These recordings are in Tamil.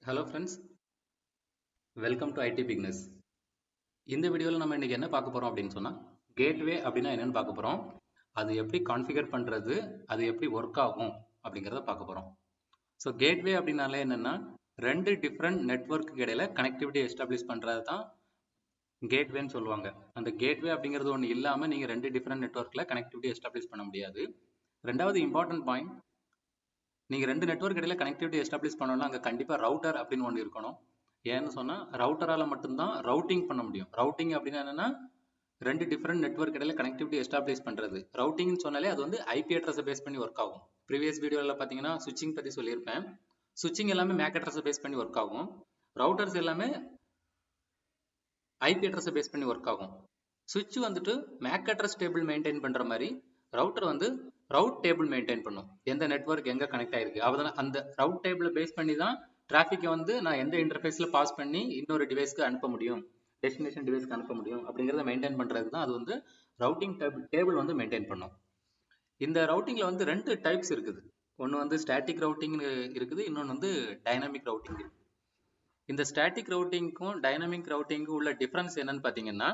Hello friends, welcome to IT bigness. இந்த வீடியோவில் நம்ம இன்னைக்கு என்ன பார்க்க போகிறோம் அப்படின்னு சொன்னால், கேட்வே அப்படின்னா என்னன்னு பார்க்க போகிறோம். அது எப்படி கான்ஃபிகர் பண்ணுறது, அது எப்படி ஒர்க் ஆகும் அப்படிங்கிறத பார்க்க போகிறோம். ஸோ கேட்வே அப்படின்னாலே என்னென்னா, ரெண்டு டிஃப்ரெண்ட் நெட்வொர்க்கு இடையில கனெக்டிவிட்டி எஸ்டாப்ளிஷ் பண்ணுறது தான் கேட்வேன்னு சொல்லுவாங்க. அந்த கேட்வே அப்படிங்கிறது ஒன்று இல்லாமல் நீங்கள் ரெண்டு டிஃப்ரெண்ட் நெட்வொர்க்கில் கனெக்டிவிட்டி எஸ்டாப்ளிஷ் பண்ண முடியாது. ரெண்டாவது இம்பார்ட்டன்ட் பாயிண்ட், நீங்கள் ரெண்டு நெட்வொர்க் இடையில கனெக்டிவிட்டி எஸ்டாப்ளிஷ் பண்ணணும்னா அங்கே கண்டிப்பாக ரவுட்டர் அப்படின்னு ஒன்று இருக்கணும். ஏன்னு சொன்னால் ரவுட்டரால் மட்டும்தான் ரவுட்டிங் பண்ண முடியும். ரவுட்டிங் அப்படின்னா என்னென்னா, ரெண்டு டிஃப்ரெண்ட் நெட்வொர்க் இடையில கனெக்டிவிட்டி எஸ்டாப்ளிஷ் பண்ணுறது. ரவுட்டிங்னு சொன்னாலே அது வந்து ஐபி அட்ரஸை பேஸ் பண்ணி ஒர்க் ஆகும். ப்ரீவியஸ் வீடியோவில் பார்த்தீங்கன்னா சுவிட்சிங் பற்றி சொல்லியிருப்பேன். சுவிட்சிங் எல்லாமே மேக் அட்ரஸை பேஸ் பண்ணி ஒர்க் ஆகும். ரவுட்டர்ஸ் எல்லாமே ஐபி அட்ரஸை பேஸ் பண்ணி ஒர்க் ஆகும். சுவிட்ச் வந்துட்டு மேக் அட்ரஸ் டேபிள் மெயின்டைன் பண்ணுற மாதிரி ரவுட்டர் வந்து ரவுட் டேபிள் மெயின்டைன் பண்ணும். எந்த நெட்வொர்க் எங்கே கனெக்ட் ஆயிருக்கு அவதான் அந்த ரவுட் டேபிளை பேஸ் பண்ணி தான் டிராஃபிக்கை வந்து நான் எந்த இன்டர்ஃபேஸில் பாஸ் பண்ணி இன்னொரு டிவைஸ்க்கு அனுப்ப முடியும், டெஸ்டினேஷன் டிவைஸ்க்கு அனுப்ப முடியும் அப்படிங்கிறத மெயின்டைன் பண்ணுறதுக்கு தான் அது வந்து ரவுட்டிங் டேபிள் வந்து மெயின்டைன் பண்ணும். இந்த ரவுட்டிங்கில் வந்து ரெண்டு டைப்ஸ் இருக்குது. ஒன்று வந்து ஸ்டாட்டிக் ரவுட்டிங் இருக்குது, இன்னொன்று வந்து டைனமிக் ரவுட்டிங் இருக்குது. இந்த ஸ்டாட்டிக் ரவுட்டிங்க்கும் டைனமிக் ரவுட்டிங்க்கும் உள்ள டிஃப்ரென்ஸ் என்னன்னு பார்த்தீங்கன்னா,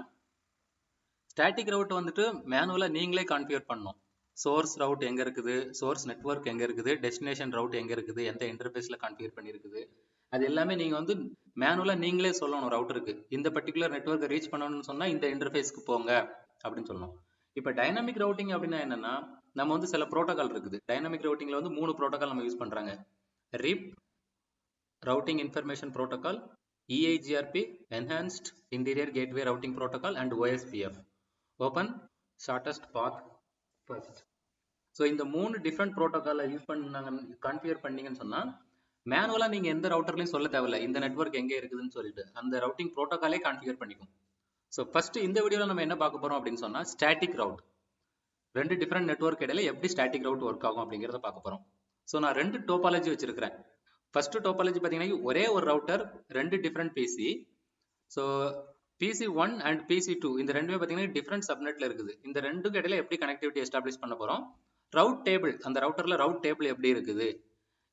ஸ்டாட்டிக் ரவுட் வந்துட்டு மேனுவலாக நீங்களே கான்ஃபிகர் பண்ணணும். சோர்ஸ் ரவுட் எங்கே இருக்குது, சோர்ஸ் நெட்வொர்க் எங்கே இருக்குது, டெஸ்டினேஷன் ரவுட் எங்கே இருக்குது, எந்த இன்டர்ஃபேஸில் கான்ஃபிகர் பண்ணியிருக்குது, அது எல்லாமே நீங்கள் வந்து மேனுவலாக நீங்களே சொல்லணும். ரவுட்டருக்கு இந்த பர்டிகுலர் நெட்வொர்க்கை ரீச் பண்ணணும்னு சொன்னால் இந்த இன்டர்ஃபேஸ்க்கு போங்க அப்படின்னு சொல்லணும். இப்போ டைனமிக் ரவுட்டிங் அப்படின்னா என்னன்னா, நம்ம வந்து சில ப்ரோட்டோகால் இருக்குது. டைனமிக் ரவுட்டிங்கில் வந்து 3 ப்ரோட்டோகால் நம்ம யூஸ் பண்ணுறாங்க. RIP, routing information protocol, EIGRP, enhanced interior gateway routing protocol, and OSPF, open shortest path first. So இந்த 3 டிஃப்ரெண்ட் ப்ரோட்டோகாலை யூஸ் பண்ணாங்க கான்ஃபிகர் பண்ணீங்கன்னு சொன்னால், மேனுவலாக நீங்கள் எந்த ரவுட்டர்லையும் சொல்ல தேவையில்லை இந்த நெட்வொர்க் எங்கே இருக்குதுன்னு சொல்லிட்டு அந்த ரவுட்டிங் ப்ரோட்டோகாலே கான்ஃபிகர் பண்ணிக்கும். ஸோ ஃபர்ஸ்ட் இந்த வீடியோவில் நம்ம என்ன பார்க்க போகிறோம் அப்படின்னு சொன்னால், ஸ்டாட்டிக் ரவுட். ரெண்டு டிஃப்ரெண்ட் நெட்வொர்க் இடையில எப்படி ஸ்டாட்டிக் ரவுட் ஒர்க் ஆகும் அப்படிங்கிறத பார்க்க போகிறோம். ஸோ நான் ரெண்டு டோபாலஜி வச்சிருக்கிறேன். ஃபர்ஸ்ட் டோபாலஜி பார்த்தீங்கன்னா, ஒரே ஒரு ரவுட்டர் ரெண்டு different PC. So PC1 and PC2 இந்த ரெண்டுமே பார்த்தீங்கன்னா டிஃப்ரெண்ட் சப்நெட்ல இருக்குது. இந்த ரெண்டுக்கு இடையில எப்படி கனெக்டிவிட்டி எஸ்டாப்ளிஷ் பண்ண போகிறோம், ரவுட் டேபிள் அந்த ரவுட்டர்ல ரவுட் டேபிள் எப்படி இருக்குது.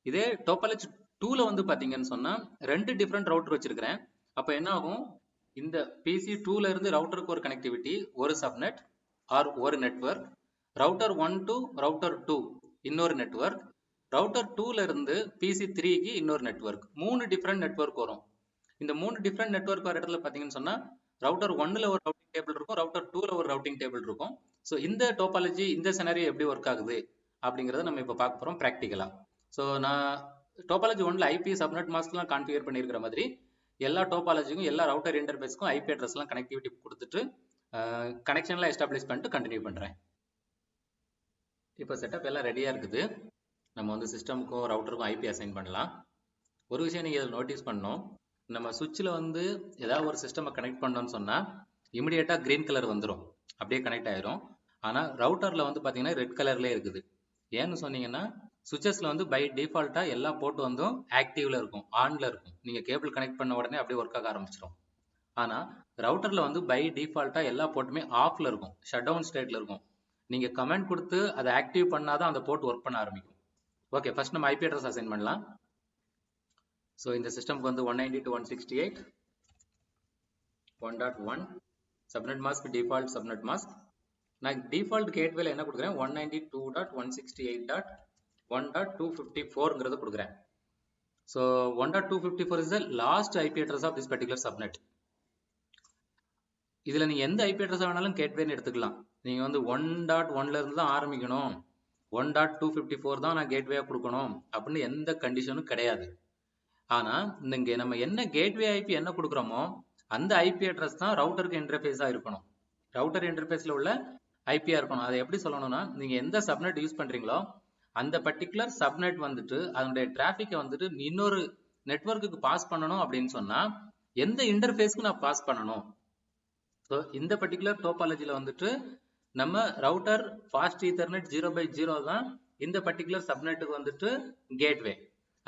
இதே டோபாலஜி 2ல வந்து பார்த்தீங்கன்னு சொன்னால் ரெண்டு டிஃப்ரெண்ட் ரவுட்டர் வச்சிருக்கிறேன். அப்போ என்ன ஆகும், இந்த PC2ல இருந்து ரவுட்டருக்கு ஒரு கனெக்டிவிட்டி, ஒரு சப்நெட் ஆர் ஒரு நெட்வொர்க், ரவுட்டர் 1 டு ரவுட்டர் 2 இன்னொரு நெட்வொர்க், ரவுட்டர் 2ல இருந்து PC3க்கு இன்னொரு நெட்வொர்க். 3 டிஃப்ரெண்ட் நெட்வொர்க் வரும். இந்த 3 டிஃப்ரெண்ட் நெட்வொர்க் வர இடத்துல பார்த்தீங்கன்னு சொன்னால் ரவுட்டர் 1ல ஒரு ரவுட்டிங் டேபிள் இருக்கும், ரவுட்டர் 2ல ஒரு ரவுட்டிங் டேபிள் இருக்கும். ஸோ இந்த டோபாலஜி இந்த சினாரியோ எப்படி ஒர்க் ஆகுது அப்படிங்கிறத நம்ம இப்போ பார்க்க போகிறோம் ப்ராக்டிக்கலாக. ஸோ நான் டோபாலஜி 1ல ஐபி சப்நெட் மாஸ்க்லாம் கான்ஃபிகர் பண்ணியிருக்கிற மாதிரி எல்லா டோபாலஜிக்கும் எல்லா ரவுட்டர் இன்டர்ஃபேஸ்க்கும் ஐபி அட்ரஸ்லாம் கனெக்டிவிட்டி கொடுத்துட்டு கனெக்ஷன்லாம் எஸ்டாப்ளிஷ் பண்ணிட்டு கண்டினியூ பண்ணுறேன். இப்போ செட்டப் எல்லாம் ரெடியாக இருக்குது. நம்ம வந்து சிஸ்டமுக்கும் ரவுட்டருக்கும் ஐபி அசைன் பண்ணலாம். ஒரு விஷயம் நீங்கள் இதில் நோட்டீஸ் பண்ணணும், நம்ம சுவிட்சில் வந்து ஏதாவது ஒரு சிஸ்டமை கனெக்ட் பண்ணோம்னு சொன்னால் இமிடியேட்டாக கிரீன் கலர் வந்துடும், அப்படியே கனெக்ட் ஆயிரும். ஆனால் ரவுட்டரில் வந்து பார்த்தீங்கன்னா ரெட் கலர்லேயே இருக்குது. ஏன்னு சொன்னீங்கன்னா, சுவிச்சஸில் வந்து பை டிஃபால்ட்டாக எல்லா போர்ட் வந்து ஆக்டிவில் இருக்கும், ஆனில் இருக்கும். நீங்கள் கேபிள் கனெக்ட் பண்ண உடனே அப்படியே ஒர்க் ஆக ஆரம்பிச்சிடும். ஆனால் ரவுட்டரில் வந்து பை டிஃபால்ட்டாக எல்லா போர்ட்டுமே ஆஃபில் இருக்கும், ஷட் டவுன் ஸ்டேட்டில் இருக்கும். நீங்கள் கமெண்ட் கொடுத்து அதை ஆக்டிவ் பண்ணாதான் அந்த போர்ட் ஒர்க் பண்ண ஆரம்பிக்கும். ஓகே, ஃபர்ஸ்ட் நம்ம ஐபி அட்ரஸ் அசைன் பண்ணலாம். ஸோ இந்த சிஸ்டம்க்கு வந்து 192.168.1.1 subnet mask, default subnet mask. நான் டிஃபால்ட் கேட்வேல என்ன கொடுக்குறேன், 192.168.1.254ங்கிறத கொடுக்குறேன். So 1.254 is the last IP address of this particular subnet. இதில் நீங்கள் எந்த ஐபி அட்ரஸ் வேணாலும் கேட்வேன்னு எடுத்துக்கலாம். நீங்கள் வந்து 1.1ல இருந்து தான் ஆரம்பிக்கணும், 1.254 தான் நான் கேட்வே கொடுக்கணும் அப்படின்னு எந்த கண்டிஷனும் கிடையாது. ஆனால் இங்கே நம்ம என்ன கேட்வே ஐபி என்ன கொடுக்குறோமோ அந்த ஐபி அட்ரஸ் தான் ரவுட்டருக்கு இன்டர்ஃபேஸாக இருக்கணும், ரவுட்டர் இன்டர்ஃபேஸில் உள்ள ஐபியாக இருக்கணும். அதை எப்படி சொல்லணும்னா, நீங்கள் எந்த சப்நெட் யூஸ் பண்ணுறீங்களோ அந்த பர்டிகுலர் சப்நெட் வந்துட்டு அதனுடைய டிராஃபிக்கை வந்துட்டு இன்னொரு நெட்வொர்க்குக்கு பாஸ் பண்ணணும் அப்படின்னு சொன்னால் எந்த இன்டர்ஃபேஸ்க்கு நான் பாஸ் பண்ணணும். ஸோ இந்த பர்டிகுலர் டோபாலஜியில் வந்துட்டு நம்ம ரவுட்டர் ஃபாஸ்ட் ஈத்தர்நெட் 0/0 தான் இந்த பர்டிகுலர் சப்நெட்டுக்கு வந்துட்டு கேட்வே.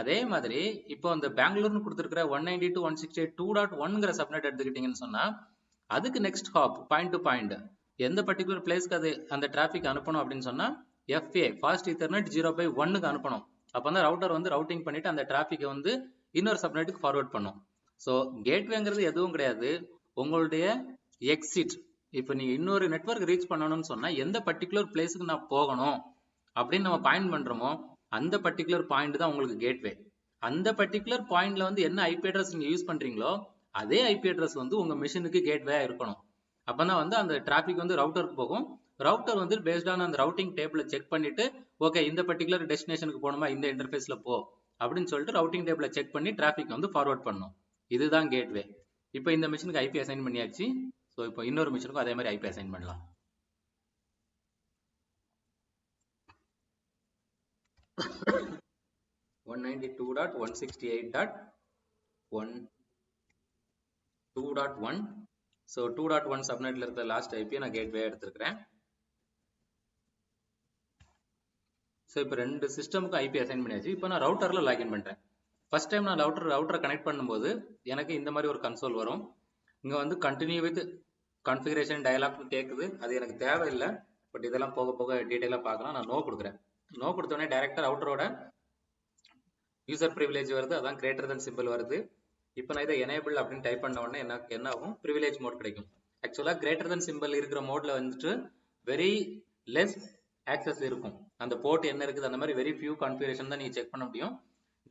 அதே மாதிரி இப்போ அந்த பெங்களூர்னு கொடுத்துருக்கிற 192.168.2.1ங்கிற சப்நெட் எடுத்துக்கிட்டீங்கன்னு சொன்னால் அதுக்கு next hop point to point எந்த பர்டிகுலர் பிளேஸ்க்கு அது அந்த டிராஃபிக் அனுப்பணும் அப்படின்னு சொன்னால் FA ஃபாஸ்ட் ஈத்தர்நெட் 0/1க்கு அனுப்பணும். அப்போ தான் ரவுட்டர் வந்து ரவுட்டிங் பண்ணிட்டு அந்த டிராஃபிக்கை வந்து இன்னொரு சப்நெட்டுக்கு ஃபார்வர்ட் பண்ணும். ஸோ கேட்வேங்கிறது எதுவும் கிடையாது, உங்களுடைய எக்ஸிட். இப்போ நீங்க இன்னொரு நெட்வொர்க் ரீச் பண்ணணும்னு சொன்னா எந்த பர்டிகுலர் பிளேஸுக்கு நான் போகணும் அப்படின்னு நம்ம பாயிண்ட் பண்றோமோ அந்த பர்டிகுலர் பாயிண்ட் தான் உங்களுக்கு கேட்வே. அந்த பர்டிகுலர் பாயிண்ட்ல வந்து என்ன ஐபி அட்ரஸ் நீங்க யூஸ் பண்றீங்களோ அதே ஐபி அட்ரஸ் வந்து உங்க மிஷினுக்கு கேட்வே இருக்கணும். அப்பதான் வந்து அந்த டிராபிக் வந்து ரவுட்டருக்கு போகும். ரவுட்டர் வந்து பேஸ்ட் ஆன் அந்த ரவுட்டிங் டேபிள செக் பண்ணிட்டு ஓகே இந்த பர்டிகுலர் டெஸ்டினேஷனுக்கு போகணுமா இந்த இன்டர்ஃபேஸ்ல போ அப்படின்னு சொல்லிட்டு ரவுட்டிங் டேபிள செக் பண்ணி டிராபிக் வந்து ஃபார்வர்ட் பண்ணும். இதுதான் கேட்வே. இப்போ இந்த மிஷினுக்கு ஐபி அசைன் பண்ணியாச்சு. ஸோ இப்போ இன்னொரு மிஷினுக்கும் அதே மாதிரி ஐபி அசைன் பண்ணலாம். ஒன் 192.168.1.2.1. ஸோ 2.1 சப்நெட்ல இருக்கிற லாஸ்ட் ஐபியை நான் கேட்வே எடுத்துருக்கிறேன். ஸோ இப்போ ரெண்டு சிஸ்டமுக்கும் ஐபி அசைன் பண்ணியாச்சு. இப்போ நான் ரவுட்டர்ல லாகின் பண்றேன். ஃபர்ஸ்ட் டைம் நான் ரவுட்டரை கனெக்ட் பண்ணும்போது எனக்கு இந்த மாதிரி ஒரு கன்சோல் வரும். இங்க வந்து கண்டினியூ வித் கான்ஃபிகரேஷன் டயலாக் கேட்குது. அது எனக்கு தேவையில்லை, பட் இதெல்லாம் போக போக டீட்டெயிலாக பார்க்கலாம். நான் நோ கொடுக்குறேன். நோ கொடுத்தோடனே டைரக்டா ரவுட்டரோட யூசர் ப்ரிவிலேஜ் வருது, அதான் கிரேட்டர் தன் சிம்பிள் வருது. இப்போ நான் இதை எனேபிள் அப்படின்னு டைப் பண்ண உடனே எனக்கு என்ன ஆகும், ப்ரிவிலேஜ் மோட் கிடைக்கும். ஆக்சுவலாக கிரேட்டர் தன் சிம்பிள் இருக்கிற மோட்ல வந்துட்டு வெரி லெஸ் ஆக்சஸ் இருக்கும். அந்த போர்ட் என்ன இருக்குது அந்த மாதிரி வெரி ஃபியூ கான்ஃபிகரேஷன் தான் நீங்க செக் பண்ண முடியும்.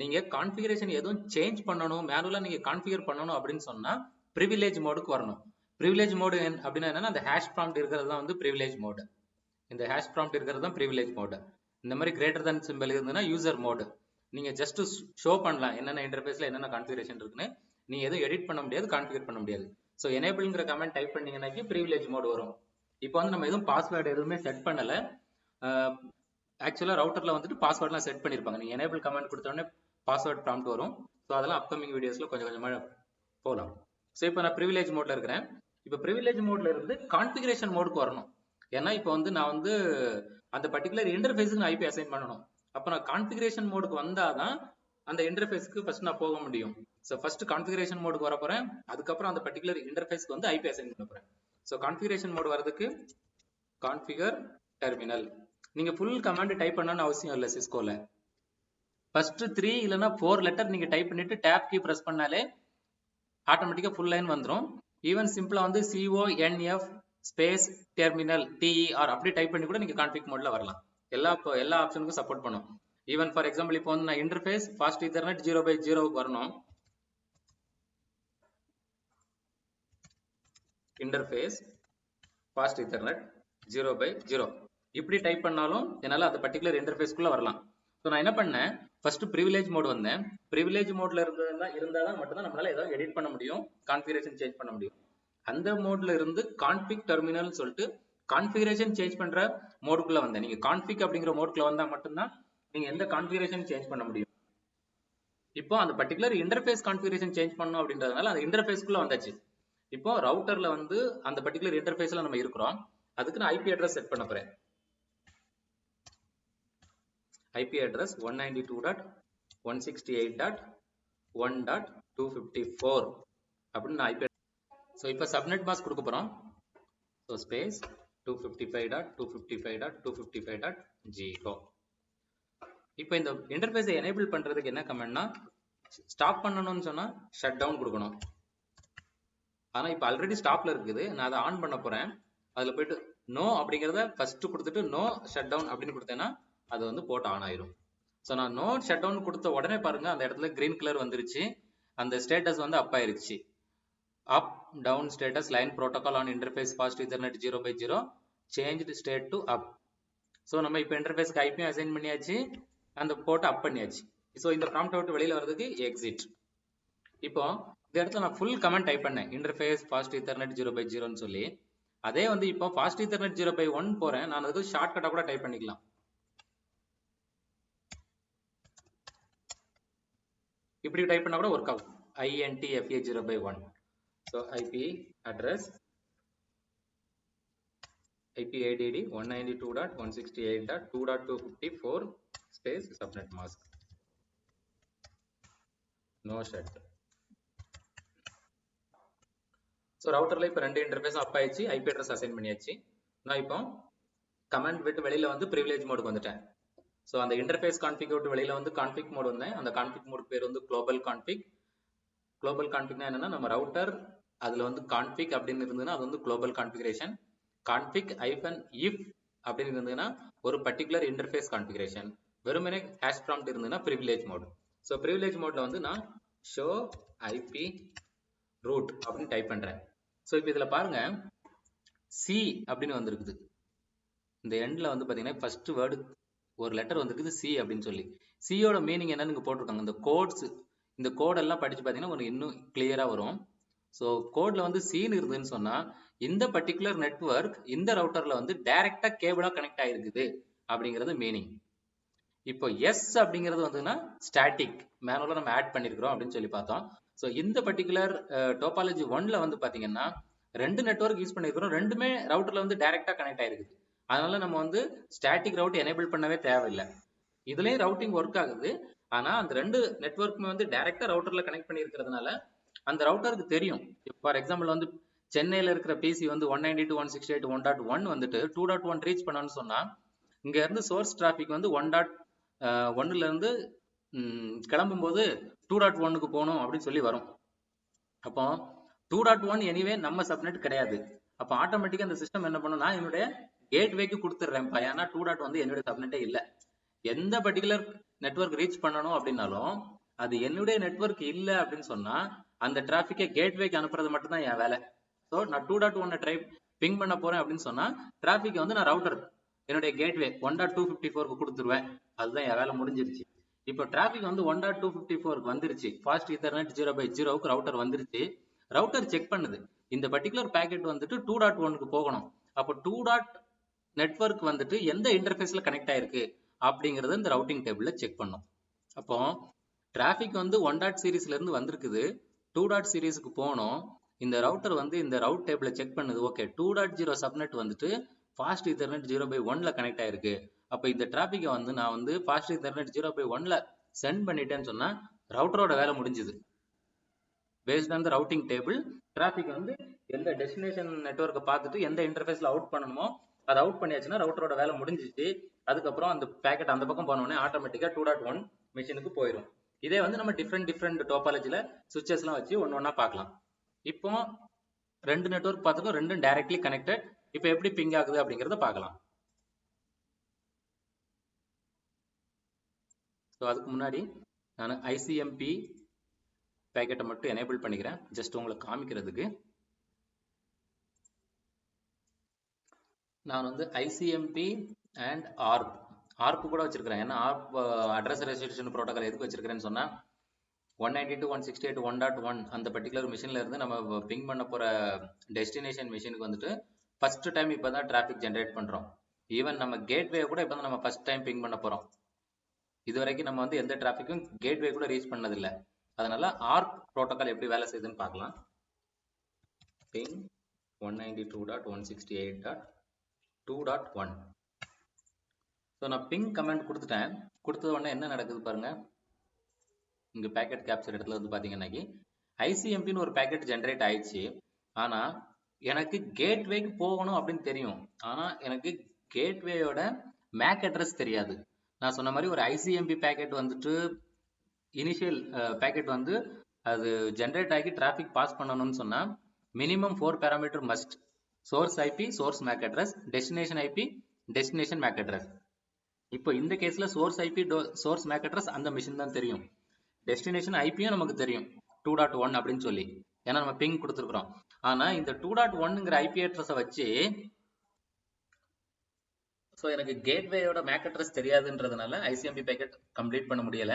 நீங்க கான்ஃபிகரேஷன் எதுவும் சேஞ்ச் பண்ணணும், மேனுவலா நீங்க கான்ஃபிகர் பண்ணணும் அப்படின்னு சொன்னா ப்ரிவிலேஜ் மோடுக்கு வரணும். ப்ரிவிலேஜ் மோடு அப்படின்னா என்னன்னா அந்த ஹேஷ் ப்ராம்ப்ட் இருக்கிறது தான் வந்து ப்ரிவிலேஜ் மோடு. இந்த ஹேஷ் ப்ராம்ப்ட் இருக்கிறது தான் ப்ரிவிலேஜ் மோடு. இந்த மாதிரி கிரேட்டர் தன் சிம்பிள் இருந்ததுன்னா யூசர் மோடு. நீங்க ஜஸ்ட் ஷோ பண்ணலாம் என்னென்ன இன்டர்ஃபேஸ்ல என்னென்ன கான்ஃபிகரேஷன் இருக்குன்னு. நீங்க எதுவும் எடிட் பண்ண முடியாது, கான்ஃபிகர் பண்ண முடியாது. ஸோ எனேபிள்ங்கிற கமெண்ட் டைப் பண்ணீங்கன்னாக்கி ப்ரிவிலேஜ் மோடு வரும். இப்போ வந்து நம்ம எதுவும் பாஸ்வேர்டு எதுவுமே செட் பண்ணல. ஆக்சுவலா ரவுட்டர்ல வந்துட்டு பாஸ்வேர்ட்லாம் செட் பண்ணிருப்பாங்க. நீங்க எனேபிள் கமெண்ட் கொடுத்தோடனே பாஸ்வேர்ட் ப்ராம்ப்ட் வரும். ஸோ அதெல்லாம் அப்கமிங் வீடியோஸ்ல கொஞ்சம் கொஞ்சமா போகலாம். ஸோ இப்போ நான் ப்ரிவிலேஜ் மோட்ல இருக்கிறேன். இப்போ ப்ரிவிலேஜ் மோட்ல இருந்து கான்ஃபிகரேஷன் மோடுக்கு வரணும். ஏன்னா இப்போ வந்து நான் வந்து அந்த பர்டிகுலர் இன்டர்ஃபேஸுக்கு ஐபி அசைன் பண்ணணும். அப்போ நான் கான்ஃபிகரேஷன் மோடுக்கு வந்தாதான் அந்த இன்டர்ஃபேஸ்க்கு ஃபர்ஸ்ட் நான் போக முடியும். ஸோ ஃபர்ஸ்ட் கான்ஃபிகரேஷன் மோடுக்கு வர போறேன், அதுக்கப்புறம் அந்த பர்டிகுலர் இன்டர்ஃபேஸ்க்கு வந்து ஐபி அசைன் பண்ண போறேன். ஸோ கான்ஃபிகரேஷன் மோடு வரதுக்கு கான்ஃபிகர் டெர்மினல். நீங்க ஃபுல் கமாண்ட் டைப் பண்ணணும்னு அவசியம் இல்லை. சிஸ்கோல ஃபர்ஸ்ட் 3 இல்லைன்னா 4 லெட்டர் நீங்க டைப் பண்ணிட்டு டேப் கீ பிரஸ் பண்ணாலே ஆட்டோமேட்டிக்கா ஃபுல் லைன் வந்துடும். ஈவன் சிம்பிளா வந்து CONF ஸ்பேஸ் டெர்மினல் TER அப்படி டைப் பண்ணி கூட நீங்க கான்ஃபிக் மோட்ல வரலாம். எல்லா ஆப்ஷனுக்கும் சப்போர்ட் பண்ணும். ஈவன் ஃபார் எக்ஸாம்பிள் இப்போ வந்து நான் இன்டர்ஃபேஸ் ஃபாஸ்ட் ஈத்தர்நெட் 0/0க்கு வரணும். இன்டர்ஃபேஸ் ஃபாஸ்ட் ஈத்தர்நெட் 0/0 இப்படி டைப் பண்ணாலும் என்னால அந்த பர்டிகுலர் இன்டர்ஃபேஸ்க்குள்ள வரலாம். ஸோ நான் என்ன பண்ணேன், ஃபர்ஸ்ட் ப்ரிவிலேஜ் மோட் வந்தேன். ப்ரிவிலேஜ் மோட்ல இருந்தாதான் மட்டும்தான் நம்மளால ஏதாவது எடிட் பண்ண முடியும், கான்ஃபிகரேஷன் சேஞ்ச் பண்ண முடியும். அந்த மோட்ல இருந்து கான்ஃபிக் டெர்மினல் சொல்லிட்டு கான்ஃபிகரேஷன் சேஞ்ச் பண்ற மோடுக்குள்ள வந்தேன். நீங்க கான்ஃபிக் அப்படிங்கிற மோடுக்குள்ள வந்தா மட்டும்தான் நீங்க எந்த கான்ஃபிகரேஷன் சேஞ்ச் பண்ண முடியும். இப்போ அந்த பர்டிகுலர் இன்டர்ஃபேஸ் கான்ஃபிகரேஷன் சேஞ்ச் பண்ணணும் அப்படின்றதுனால அந்த இன்டர்ஃபேஸ்க்குள்ள வந்தாச்சு. இப்போ ரவுட்டர்ல வந்து அந்த பர்டிகுலர் இன்டர்ஃபேஸ்ல நம்ம இருக்கிறோம். அதுக்கு நான் ஐபி அட்ரஸ் செட் பண்ண போறேன். ஐபி அட்ரஸ் 192.168.1.254 அப்படின்னு நான் ஐபி. ஸோ இப்போ சப்நெட் மாஸ்க் கொடுக்க போறோம். So space 255.255.255.0. இப்போ இந்த இன்டர்ஃபேஸை எனேபிள் பண்றதுக்கு என்ன கமெண்ட்னா, ஸ்டாப் பண்ணணும்னு சொன்னா ஷட் டவுன் கொடுக்கணும். ஆனா இப்போ ஆல்ரெடி ஸ்டாப்ல இருக்குது, நான் அதை ஆன் பண்ண போறேன். அதுல போயிட்டு நோ அப்படிங்கிறத ஃபர்ஸ்ட் கொடுத்துட்டு நோ ஷட் டவுன் அப்படின்னு கொடுத்தேன்னா அது வந்து போட்டு ஆன் ஆயிரும். ஸோ நான் நோ ஷட் டவுன் கொடுத்த உடனே பாருங்க அந்த இடத்துல கிரீன் கலர் வந்துருச்சு, அந்த ஸ்டேட்டஸ் வந்து அப் ஆயிருச்சு. Up down status line protocol on interface fast ethernet 0/0 changed state to up. So நம்ம இப்போ இன்டர்ஃபேஸ்க்கு ஐபியும் அசைன் பண்ணியாச்சு, அந்த போட்டு அப் பண்ணியாச்சு. ஸோ இந்த ப்ராம்ப்ட் விட்டு வெளியில வர்றதுக்கு எக்ஸிட். இப்போ இந்த இடத்துல நான் ஃபுல் கமெண்ட் டைப் பண்ணேன், இன்டர்ஃபேஸ் ஃபாஸ்ட் ஈத்தர்நெட் 0/0ன்னு சொல்லி. அதே வந்து இப்போ ஃபாஸ்ட் ஈத்தர்நெட் 0/1 போறேன், நான் அதுக்கு ஷார்ட்கட்டா கூட டைப் பண்ணிக்கலாம். இப்படி டைப் பண்ணா கூட ஒர்க் ஆகும். INTFA 0/1. So IP address IPADD 192.168.2.254 space subnet mask no shut. So ரவுட்டர்ல இப்போ ரெண்டு இன்டர்ஃபேஸ் அப் ஆயிடுச்சு, ஐபி அட்ரஸ் அசைன் பண்ணியாச்சு. நான் இப்போ கமாண்ட் விட்டு வெளியில வந்து ப்ரிவிலேஜ் மோடுக்கு வந்துட்டேன். ஸோ அந்த இன்டர்ஃபேஸ் கான்ஃபிக் விட்டு வெளியில வந்து கான்ஃபிக் மோட் வந்தேன். அந்த கான்ஃபிக் மோட் பேர் வந்து குளோபல் கான்ஃபிக். குளோபல் கான்ஃபிக்னா என்னன்னா, நம்ம ரவுட்டர் அதுல வந்து கான்ஃபிக் அப்படின்னு இருந்ததுன்னா அது வந்து குளோபல் கான்ஃபிகரேஷன். கான்ஃபிக் ஐஃபன் இஃப் அப்படின்னு இருந்ததுன்னா ஒரு பர்டிகுலர் இன்டர்ஃபேஸ் கான்ஃபிகரேஷன். வெறுமனே ஹேஷ் ப்ராம்ப்ட் இருந்ததுன்னா ப்ரிவிலேஜ் மோட். ஸோ ப்ரிவிலேஜ் மோட்ல வந்து நான் ஷோ ஐபி ரூட் அப்படின்னு டைப் பண்றேன். ஸோ இப்போ இதுல பாருங்க சி அப்படின்னு வந்திருக்குது. இந்த எண்ட்ல வந்து பாத்தீங்கன்னா ஃபர்ஸ்ட் வேர்டு ஒரு லெட்டர் வந்திருக்குது சி அப்படின்னு சொல்லி. சியோட மீனிங் என்னன்னு இங்க போட்டிருக்காங்க. இந்த கோட்ஸ், இந்த கோட் எல்லாம் படிச்சு பாத்தீங்கன்னா உங்களுக்கு இன்னும் கிளியரா வரும். ஸோ கோட்ல வந்து சீன்னு இருந்ததுன்னு சொன்னா இந்த பர்டிகுலர் நெட்வொர்க் இந்த ரவுட்டர்ல வந்து டைரக்டா கேபிளா கனெக்ட் ஆயிருக்குது அப்படிங்கிறது மீனிங். இப்போ எஸ் அப்படிங்கிறது வந்துன்னா ஸ்டாட்டிக், மேனுவலா நம்ம ஆட் பண்ணிருக்கிறோம் அப்படின்னு சொல்லி பார்த்தோம். ஸோ இந்த பர்டிகுலர் டோபாலஜி 1ல வந்து பாத்தீங்கன்னா 2 நெட்வொர்க் யூஸ் பண்ணிருக்கிறோம், ரெண்டுமே ரவுட்டர்ல வந்து டைரக்டா கனெக்ட் ஆயிருக்குது. அதனால நம்ம வந்து ஸ்டாட்டிக் ரவுட் எனேபிள் பண்ணவே தேவையில்லை. இதுலயும் ரவுட்டிங் ஒர்க் ஆகுது. ஆனா அந்த 2 நெட்வொர்க்குமே வந்து டைரக்டா ரவுட்டர்ல கனெக்ட் பண்ணி இருக்கிறதுனால அந்த ரவுட்டருக்கு தெரியும். ஃபார் எக்ஸாம்பிள் வந்து சென்னையில இருக்கிற பிசி வந்து 192.168.1.1 வந்துட்டு 2.1 ரீச் பண்ணணும்னு சொன்னா இங்க இருந்து சோர்ஸ் டிராபிக் வந்து 1.1ல இருந்து கிளம்பும் போது 2.1க்கு போகணும் அப்படின்னு சொல்லி வரும். அப்போ 2.1 எனிவே நம்ம சப்நெட் கிடையாது. அப்போ ஆட்டோமேட்டிக்கா அந்த சிஸ்டம் என்ன பண்ணும், நான் என்னுடைய கேட்வேக்கு கொடுத்துட்றேன். ஏன்னா 2.1 வந்து என்னுடைய சப்நெட்டே இல்லை. எந்த பர்டிகுலர் நெட்வொர்க் ரீச் பண்ணணும் அப்படின்னாலும் அது என்னுடைய நெட்வொர்க் இல்லை அப்படின்னு சொன்னா அந்த டிராபிக்கை கேட்வேக்கு அனுப்புறது மட்டும் தான் என் வேலை. ஸோ நான் 2.1 ட்ரை பிங் பண்ண போறேன் அப்படின்னு சொன்னா டிராபிக் வந்து நான் ரவுட்டர் என்னுடைய கேட்வே 1.254க்கு கொடுத்துருவேன். அதுதான் என் வேலை முடிஞ்சிருச்சு. இப்போ டிராபிக் வந்து 1.254க்கு வந்துருச்சு. ஃபாஸ்ட் ஈத்தர்நெட் 0/0க்கு ரவுட்டர் வந்துருச்சு. ரவுட்டர் செக் பண்ணுது இந்த பர்டிகுலர் பேக்கெட் வந்துட்டு 2.1க்கு போகணும். அப்போ 2. நெட்வொர்க் வந்துட்டு எந்த இன்டர்ஃபேஸ்ல கனெக்ட் ஆயிருக்கு அப்படிங்கறத இந்த ரவுட்டிங் டேபிள்ல செக் பண்ணும். அப்போ டிராபிக் வந்து 1. சீரீஸ்ல இருந்து வந்திருக்குது, 2. சீரீஸ்க்கு போகணும். இந்த ரவுட்டர் வந்து இந்த ரவுட் டேபிள செக் பண்ணுது. ஓகே 2.0 சப்நெட் வந்துட்டு ஃபாஸ்ட் ஈத்தர்நெட் 0/1ல கனெக்ட் ஆயிருக்கு. அப்ப இந்த டிராபிக்கை வந்து நான் வந்து ஃபாஸ்ட் ஈத்தர்நெட் 0/1ல சென்ட் பண்ணிட்டேன்னு சொன்னா ரவுட்டரோட வேலை முடிஞ்சுது. Based on the routing table traffic வந்து எந்த டெஸ்டினேஷன் நெட்வொர்க்கை பார்த்துட்டு எந்த இன்டர்ஃபேஸ்ல அவுட் பண்ணணுமோ அதை அவுட் பண்ணியாச்சுன்னா ரவுட்டரோட வேலை முடிஞ்சிச்சு. அதுக்கப்புறம் அந்த பேக்கெட் அந்த பக்கம் போனோடனே ஆட்டோமேட்டிக்கா 2.1 மிஷினுக்கு போயிடும். இதே வந்து நம்ம டிஃப்ரெண்ட் டோபாலஜில சுவிட்சஸ் எல்லாம் வச்சு ஒன்னொன்னா பார்க்கலாம். இப்போ 2 நெட்வொர்க் பார்த்துட்டோம், ரெண்டும் டைரக்ட்லி கனெக்டட். இப்போ எப்படி பிங் ஆகுது அப்படிங்கறத பார்க்கலாம். ஸோ அதுக்கு முன்னாடி நான் ஐசிஎம்பி பேக்கெட்டை மட்டும் எனேபிள் பண்ணிக்கிறேன், ஜஸ்ட் உங்களுக்கு காமிக்கிறதுக்கு. நான் வந்து ஐசிஎம்பி அண்ட் ஆர்ப் கூட வச்சிருக்கிறேன். ஏன்னா ஆர்ப் அட்ரஸ் ரெசல்யூஷன் ப்ரோட்டோகால் எதுக்கு வச்சிருக்கிறேன்னு சொன்னா 192.168.1.1 அந்த பர்டிகுலர் மிஷின்ல இருந்து நம்ம பிங் பண்ண போற டெஸ்டினேஷன் மிஷினுக்கு வந்துட்டு ஃபர்ஸ்ட் டைம் இப்பதான் டிராபிக் ஜென்ரேட் பண்றோம். ஈவன் நம்ம கேட்வே கூட இப்போ நம்ம ஃபர்ஸ்ட் டைம் பிங் பண்ண போறோம். இது வரைக்கும் நம்ம வந்து எந்த டிராபிக்கும் கேட்வே கூட ரீச் பண்ணதில்லை. அதனால ஆர்ப் ப்ரோட்டோகால் எப்படி வேலை செய்யுதுன்னு பார்க்கலாம். பிங் 192.168.2.1. ஸோ நான் பிங் கமெண்ட் கொடுத்துட்டேன். கொடுத்தது உடனே என்ன நடக்குது பாருங்க. இங்க பேக்கெட் கேப்சர் இடத்துல வந்து பாத்தீங்கன்னா ஐசிஎம்பின்னு ஒரு பேக்கெட் ஜென்ரேட் ஆயிடுச்சு. ஆனா எனக்கு கேட்வேக்கு போகணும் அப்படின்னு தெரியும். ஆனா எனக்கு கேட்வேயோட மேக் அட்ரஸ் தெரியாது. நான் சொன்ன மாதிரி ஒரு ஐசிஎம்பி பேக்கெட் வந்துட்டு இனிஷியல் பேக்கெட் வந்து அது ஜென்ரேட் ஆகி டிராபிக் பாஸ் பண்ணணும்னு சொன்னா minimum 4 parameter must. Source IP, source MAC address, destination IP, destination MAC address. இப்போ இந்த கேஸ்ல source IP, source MAC address அந்த மிஷின் தான் தெரியும். டெஸ்டினேஷன் ஐபியும் நமக்கு தெரியும் 2.1 அப்படின்னு சொல்லி, ஏன்னா நம்ம பிங் கொடுத்துருக்கோம். ஆனா இந்த 2.1ங்கிற ஐபி அட்ரஸை வச்சு ஸோ எனக்கு கேட்வேயோட மேக் அட்ரஸ் தெரியாதுன்றதுனால ஐசிஎம்பி பேக்கெட் கம்ப்ளீட் பண்ண முடியல.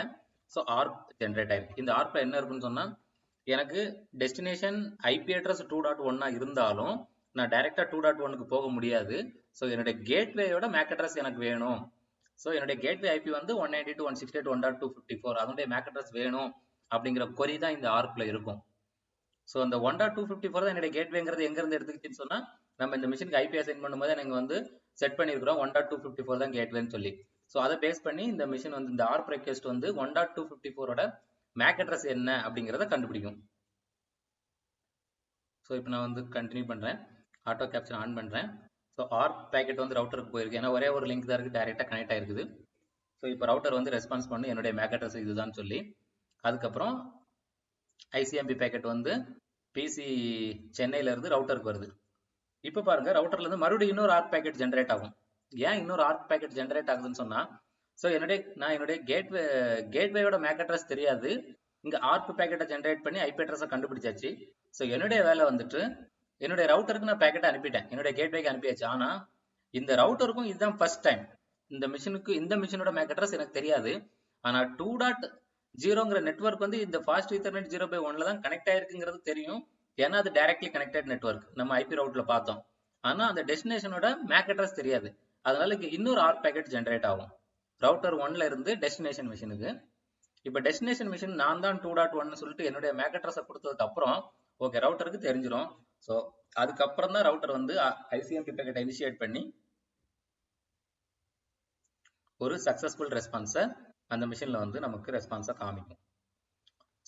ஸோ ஆர்ப் ஜென்ரேட் ஆயிருக்கு. இந்த ஆர்ப்ல என்ன இருக்குன்னு சொன்னா எனக்கு டெஸ்டினேஷன் ஐபி அட்ரஸ் 2.1 இருந்தாலும் நான் டைரக்டா 2.1க்கு போக முடியாது. ஸோ என்னுடைய கேட்வேயோட மேக் அட்ரஸ் எனக்கு வேணும். ஸோ என்னுடைய கேட்வே ஐபி வந்து 192.168.1.254 அதனுடைய மேக் அட்ரஸ் வேணும் அப்படிங்கிற கொரி தான் இந்த ஆர்ப்ல இருக்கும். ஸோ அந்த 1.254 தான் என்னுடைய கேட்வேங்கிறது எங்க இருந்து எடுத்துக்கிச்சுன்னு சொன்னா நம்ம இந்த மிஷினுக்கு ஐபி அசைன் பண்ணும்போது எனக்கு வந்து செட் பண்ணிருக்கிறோம் 1.254 தான் கேட்வேன்னு சொல்லி. ஸோ அதை பேஸ் பண்ணி இந்த மிஷின் வந்து இந்த ஆர்ப் ரெக்வெஸ்ட் வந்து 1.254ஓட மேக் அட்ரஸ் என்ன அப்படிங்கிறத கண்டுபிடிக்கும். ஸோ இப்போ நான் வந்து கண்டினியூ பண்றேன், ஆட்டோ கேப்சர் ஆன் பண்றேன். ஸோ ஆர்ப் பேக்கெட் வந்து ரவுட்டருக்கு போயிருக்கு. ஏன்னா ஒரே ஒரு லிங்க் தான் இருக்கு, டைரக்டா கனெக்ட் ஆயிருக்குது. ஸோ இப்போ ரவுட்டர் வந்து ரெஸ்பான்ஸ் பண்ணு என்னுடைய மேக் அட்ரஸ் இதுதான் சொல்லி. அதுக்கப்புறம் ஐசிஎம்பி பேக்கெட் வந்து பிசி சென்னையில இருந்து ரவுட்டருக்கு வருது. இப்போ பாருங்க ரவுட்டர்ல இருந்து மறுபடியும் இன்னொரு ஆர்க் பேக்கெட் ஜென்ரேட் ஆகும். ஏன் இன்னொரு ஆர்க் பேக்கெட் ஜென்ரேட் ஆகுதுன்னு சொன்னா, ஸோ என்னுடைய கேட்வேயோட மேக் அட்ரஸ் தெரியாது, இங்க ஆர்க் பேக்கெட்டை ஜென்ரேட் பண்ணி ஐபி அட்ரஸை கண்டுபிடிச்சாச்சு. ஸோ என்னுடைய வேலை வந்துட்டு என்னுடைய ரவுட்டருக்கு நான் பேக்கெட்டை அனுப்பிட்டேன், என்னுடைய கேட்வேக்கு அனுப்பியாச்சு. ஆனா இந்த ரவுட்டருக்கும் இதுதான் ஃபர்ஸ்ட் டைம். இந்த மிஷினோட மேக் அட்ரஸ் எனக்கு தெரியாது. ஆனா 2.0ங்கிற நெட்வொர்க் வந்து இந்த ஃபாஸ்ட் ஈத்தர்நெட் 0/1ல தான் கனெக்ட் ஆயிருக்குங்கிறது தெரியும். ஏன்னா அது டைரக்ட்லி கனெக்டட் நெட்வொர்க், நம்ம ஐபி ரவுட்ல பார்த்தோம். ஆனா அந்த டெஸ்டினேஷனோட மேக் அட்ரஸ் தெரியாது. அதனால இன்னொரு ஆர்க் பேக்கெட் ஜென்ரேட் ஆகும் ரவுட்டர் 1ல இருந்து டெஸ்டினேஷன் மிஷினுக்கு. இப்போ டெஸ்டினேஷன் மிஷின் நான் தான் 2.1 சொல்லிட்டு என்னுடைய மேக் அட்ரஸை கொடுத்ததுக்கு அப்புறம் ஓகே ரவுட்டருக்கு தெரிஞ்சிடும். ஸோ அதுக்கப்புறம் தான் ரவுட்டர் வந்து ஐசிஎம்பி பேக்கெட்டை இனிஷியேட் பண்ணி ஒரு சக்சஸ்ஃபுல் ரெஸ்பான்ஸை அந்த மிஷின்ல வந்து நமக்கு ரெஸ்பான்ஸை காமிக்கும்.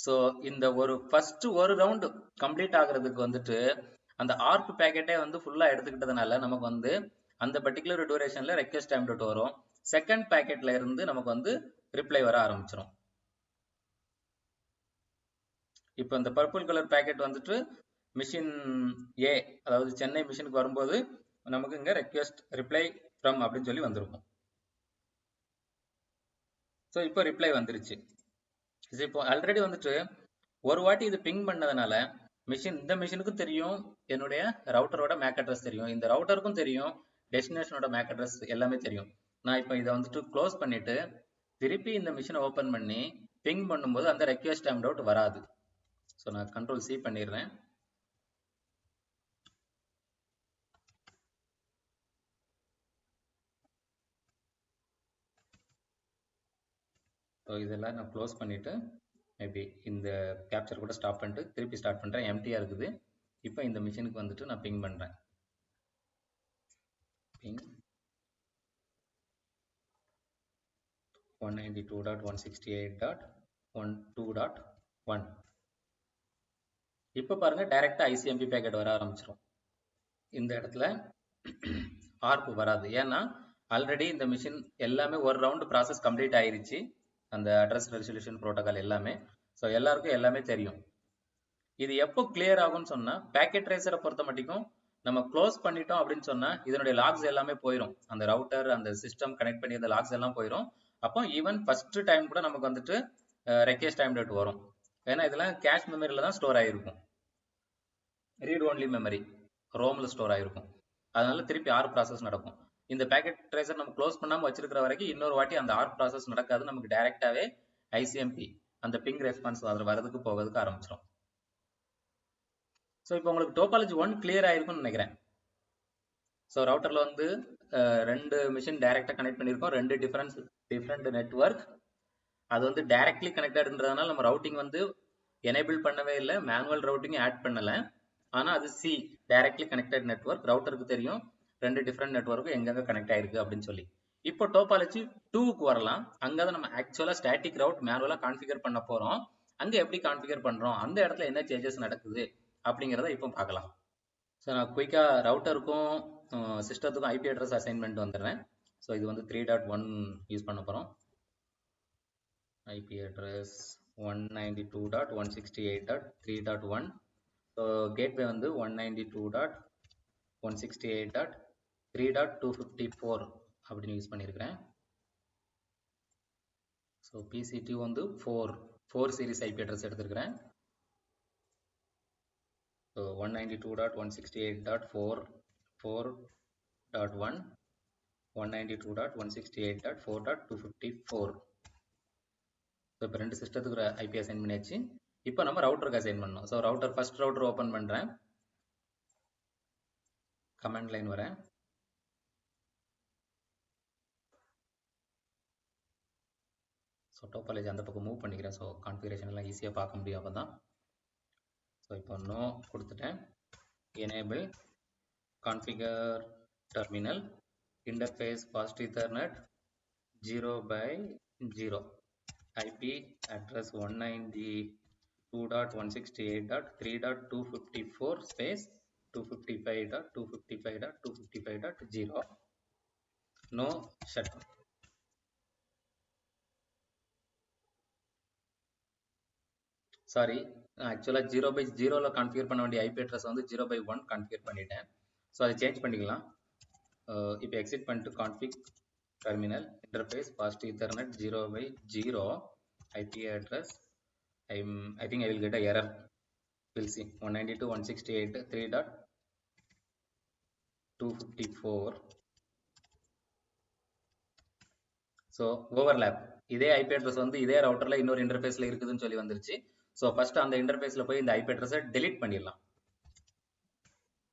ஸோ இந்த ஃபர்ஸ்ட் ஒரு ரவுண்டு கம்ப்ளீட் ஆகுறதுக்கு வந்துட்டு அந்த ஆர்க் பேக்கெட்டே வந்து ஃபுல்லா எடுத்துக்கிட்டதுனால நமக்கு வந்து அந்த பர்டிகுலர் டியூரேஷன்ல ரெக்வெஸ்ட் டைம் டாட் வரும். செகண்ட் பேக்கெட்ல இருந்து நமக்கு வந்து ரிப்ளை வர ஆரம்பிச்சிடும். இப்போ இந்த பர்பிள் கலர் பேக்கெட் வந்துட்டு மிஷின் ஏ, அதாவது சென்னை மிஷினுக்கு வரும்போது நமக்கு இங்க ரெக்வெஸ்ட் ரிப்ளை ஃப்ரம் அப்படின்னு சொல்லி வந்திருக்கும். ஸோ இப்போ ரிப்ளை வந்துருச்சு. இப்போ ஆல்ரெடி வந்துட்டு ஒரு வாட்டி இது பிங் பண்ணதுனால இந்த மிஷினுக்கும் தெரியும் என்னுடைய ரவுட்டரோட மேக் அட்ரஸ் தெரியும், இந்த ரவுட்டருக்கும் தெரியும் டெஸ்டினேஷனோட மேக் அட்ரஸ் எல்லாமே தெரியும். நான் இப்போ இதை வந்துட்டு க்ளோஸ் பண்ணிட்டு திருப்பி இந்த மிஷினை ஓப்பன் பண்ணி பிங் பண்ணும்போது அந்த ரெக்வெஸ்ட் டைம் அவுட் வராது. ஸோ நான் கண்ட்ரோல் சி பண்ணிடுறேன். ஸோ இதெல்லாம் நான் க்ளோஸ் பண்ணிட்டு மேபி இந்த கேப்சர் கூட ஸ்டாப் பண்ணிட்டு திருப்பி ஸ்டார்ட் பண்ணுறேன். எம்டியாக இருக்குது. இப்போ இந்த மிஷினுக்கு வந்துட்டு நான் பிங் பண்ணுறேன். பிங் 192.168.12.1. இப்போ பாருங்க டைரக்டா ஐசிஎம்பி பேக்கெட் வர ஆரம்பிச்சிடும். இந்த இடத்துல ஆர்ப் வராது. ஏன்னா ஆல்ரெடி இந்த மிஷின் எல்லாமே ஒரு ரவுண்ட் ப்ராசஸ் கம்ப்ளீட் ஆயிருச்சு, அந்த அட்ரஸ் ரெசல்யூஷன் ப்ரோட்டோகால் எல்லாமே. ஸோ எல்லாருக்கும் எல்லாமே தெரியும். இது எப்போ கிளியர் ஆகும்னு சொன்னா, பேக்கெட் ட்ரேசரை பொறுத்த மட்டும் நம்ம க்ளோஸ் பண்ணிட்டோம் அப்படின்னு சொன்னா இதனுடைய லாக்ஸ் எல்லாமே போயிடும். அந்த ரவுட்டர் அந்த சிஸ்டம் கனெக்ட் பண்ணி அந்த லாக்ஸ் எல்லாம் போயிடும். அப்போ ஈவன் ஃபர்ஸ்ட் டைம் கூட நமக்கு வந்துட்டு ரெக்வெஸ்ட் டைம் டாட் வரும். ஏன்னா இதெல்லாம் கேஷ் மெமரியில தான் ஸ்டோர் ஆகிருக்கும், ரீட் ஒன்லி மெமரி ரோம்ல ஸ்டோர் ஆகிருக்கும். அதனால திருப்பி ஆர் ப்ராசஸ் நடக்கும். இந்த பேக்கெட் ட்ரேசர் நம்ம க்ளோஸ் பண்ணாம வச்சிருக்கிற வரைக்கும் இன்னொரு வாட்டி அந்த ஆர் ப்ராசஸ் நடக்காது. நமக்கு டைரக்டாவே ஐசிஎம்பி அந்த பிங் ரெஸ்பான்ஸ் வரதுக்கு போகிறதுக்கு ஆரம்பிச்சிடும். ஸோ இப்போ உங்களுக்கு டோபாலஜி 1 கிளியர் ஆயிருக்கும்னு நினைக்கிறேன். ஸோ ரவுட்டர்ல வந்து ரெண்டு மிஷின் டைரக்டா கனெக்ட் பண்ணியிருக்கோம், ரெண்டு டிஃப்ரெண்ட் நெட்வொர்க். அது வந்து டைரக்ட்லி கனெக்டட்ன்றதுனால நம்ம ரவுட்டிங் வந்து எனேபிள் பண்ணவே இல்லை, மேனுவல் ரவுட்டிங் ஆட் பண்ணல. ஆனா அது டைரக்ட்லி கனெக்டட் நெட்வொர்க். ரவுட்டருக்கு தெரியும் ரெண்டு டிஃப்ரெண்ட் நெட்வொர்க்கும் எங்கெங்க கனெக்ட் ஆயிருக்கு அப்படின்னு சொல்லி. இப்போ டோபாலஜி 2க்கு வரலாம். அங்கதான் நம்ம ஆக்சுவலா ஸ்டாட்டிக் ரவுட் மேனுவலா கான்ஃபிகர் பண்ண போறோம். அங்க எப்படி கான்ஃபிகர் பண்றோம், அந்த இடத்துல என்ன சேஞ்சஸ் நடக்குது அப்படிங்கிறத இப்போ பார்க்கலாம். ஸோ நான் குயிக்கா ரவுட்டருக்கும் சிஸ்டத்துக்கும் ஐபி அட்ரஸ் அசைன்மெண்ட் வந்துடுறேன். ஸோ இது வந்து 3.1 யூஸ் பண்ண போறோம். IP address 192.168.3.1. ஸோ கேட்வே வந்து 192.168.3.254 அப்படின்னு யூஸ் பண்ணியிருக்கிறேன். ஸோ பிசிடி வந்து 4 சீரிஸ் ஐபி அட்ரஸ் எடுத்திருக்கிறேன். ஸோ 192.168.4.1 192.168.4.254. ஸோ இப்போ ரெண்டு சிஸ்டத்துக்கு ஒரு ஐபி அசைன் பண்ணியாச்சு. இப்போ நம்ம ரவுட்டருக்கு அசைன் பண்ணணும். ஸோ ஃபர்ஸ்ட் ரவுட்டர் ஓப்பன் பண்ணுறேன், கமாண்ட் லைன் வரேன். ஸோ டோபாலஜி அந்த பக்கம் மூவ் பண்ணிக்கிறேன். ஸோ கான்ஃபிகரேஷன் எல்லாம் ஈஸியாக பார்க்க முடியும் அப்போ தான். ஸோ இப்போ நோ கொடுத்துட்டேன். Enable configure terminal interface fast ethernet 0/0 IP address 192.168.3.254 space 255.255.255.0. No shut. Sorry, ஆக்சுவலாக 0/0 கான்ஃபிகர் பண்ண வேண்டிய ஐபி அட்ரஸ் வந்து 0/1 கான்ஃபிகர் பண்ணிட்டேன். ஸோ அதை சேஞ்ச் பண்ணிக்கலாம். இப்போ எக்ஸிட் பண்ணிட்டு config terminal interface fast ethernet 0/0 IP address. I think I will get a error. We'll see. 192.168.3.254. So overlap. இதே ஐபி அட்ரஸ் வந்து இதே ரவுட்டரில் இன்னொரு இன்டர்ஃபேஸில் இருக்குதுன்னு சொல்லி வந்துருச்சு. ஸோ ஃபர்ஸ்ட் அந்த இன்டர்ஃபேஸில் போய் இந்த ஐபி அட்ரஸை டெலிட் பண்ணிடலாம்.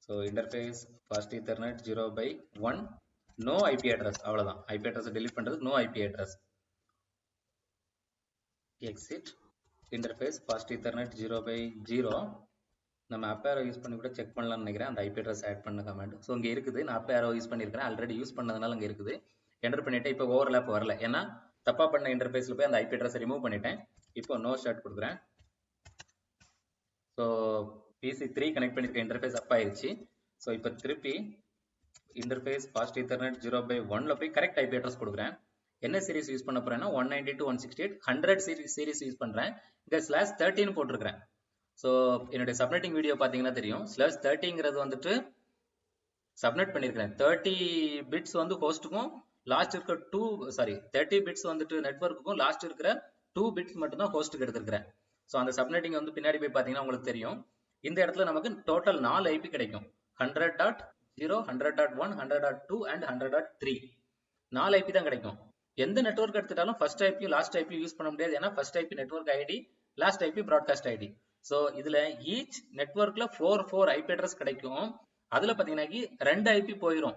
So interface fast ethernet 0/1 no IP address, அவ்வளோதான். ஐபி அட்ரஸை டெலிட் பண்ணுறதுக்கு no IP address. Exit interface fast ethernet 0/0. நம்ம அப் ஏரோ யூஸ் பண்ணி கூட செக் பண்ணலாம்னு நினைக்கிறேன். அந்த ஐபி அட்ரஸ் ஆட் பண்ண கமெண்ட் ஸோ இங்கே இருக்குது. நான் அப் ஏரோ யூஸ் பண்ணியிருக்கிறேன், ஆல்ரெடி யூஸ் பண்ணதுனால இங்கே இருக்குது. என்டர் பண்ணிவிட்டு இப்போ ஓவர்லேப் வரல, ஏன்னா தப்பாக பண்ண இன்டர்ஃபேஸில் போய் அந்த ஐபி அட்ரஸை ரிமூவ் பண்ணிட்டேன். இப்போ நோ ஷாட் கொடுக்குறேன். ஸோ PC3 கனெக்ட் பண்ணியிருக்க இன்டர்ஃபேஸ் அப் ஆயிடுச்சு. ஸோ இப்போ திருப்பி இன்டர்ஃபேஸ் ஃபாஸ்ட் ஈத்தர்நெட் 0/1 போய் கரெக்ட் ஐபி அட்ரஸ் கொடுக்குறேன். என்ன சீரிஸ் யூஸ் பண்ண போறேன்னா 192.168.100 சீரிஸ் யூஸ் பண்றேன். இங்க /13 போட்டிருக்கிறேன். ஸோ என்னுடைய சப்நெட்டிங் வீடியோ பார்த்தீங்கன்னா தெரியும். /30ங்கிறது வந்துட்டு சப்நெட் பண்ணியிருக்கிறேன். 30 பிட்ஸ் வந்து ஹோஸ்ட்டுக்கும் லாஸ்ட் இருக்கிற 30 பிட்ஸ் வந்துட்டு நெட்வொர்க்குக்கும் லாஸ்ட் இருக்கிற 2 பிட்ஸ் மட்டும் தான் ஹோஸ்ட்டுக்கு எடுத்திருக்கிறேன். ஸோ அந்த சப்நெட்டிங் வந்து பின்னாடி போய் பார்த்தீங்கன்னா உங்களுக்கு தெரியும். இந்த இடத்துல நமக்கு டோட்டல் 4 ஐபி கிடைக்கும். 100.0, 100.1, 100.2 அண்ட் 100.3 4 ஐபி தான் கிடைக்கும். எந்த நெட்வொர்க் எடுத்துட்டாலும் ஃபர்ஸ்ட் ஐபியும் லாஸ்ட் ஐபியும் யூஸ் பண்ண முடியாது. ஏன்னா first IP network ID, last IP broadcast ID. So இதுல ஈச் நெட்வொர்க்ல 4 ஐபி அட்ரஸ் கிடைக்கும். அதுல பாத்தீங்கன்னா 2 ஐபி போயிடும்.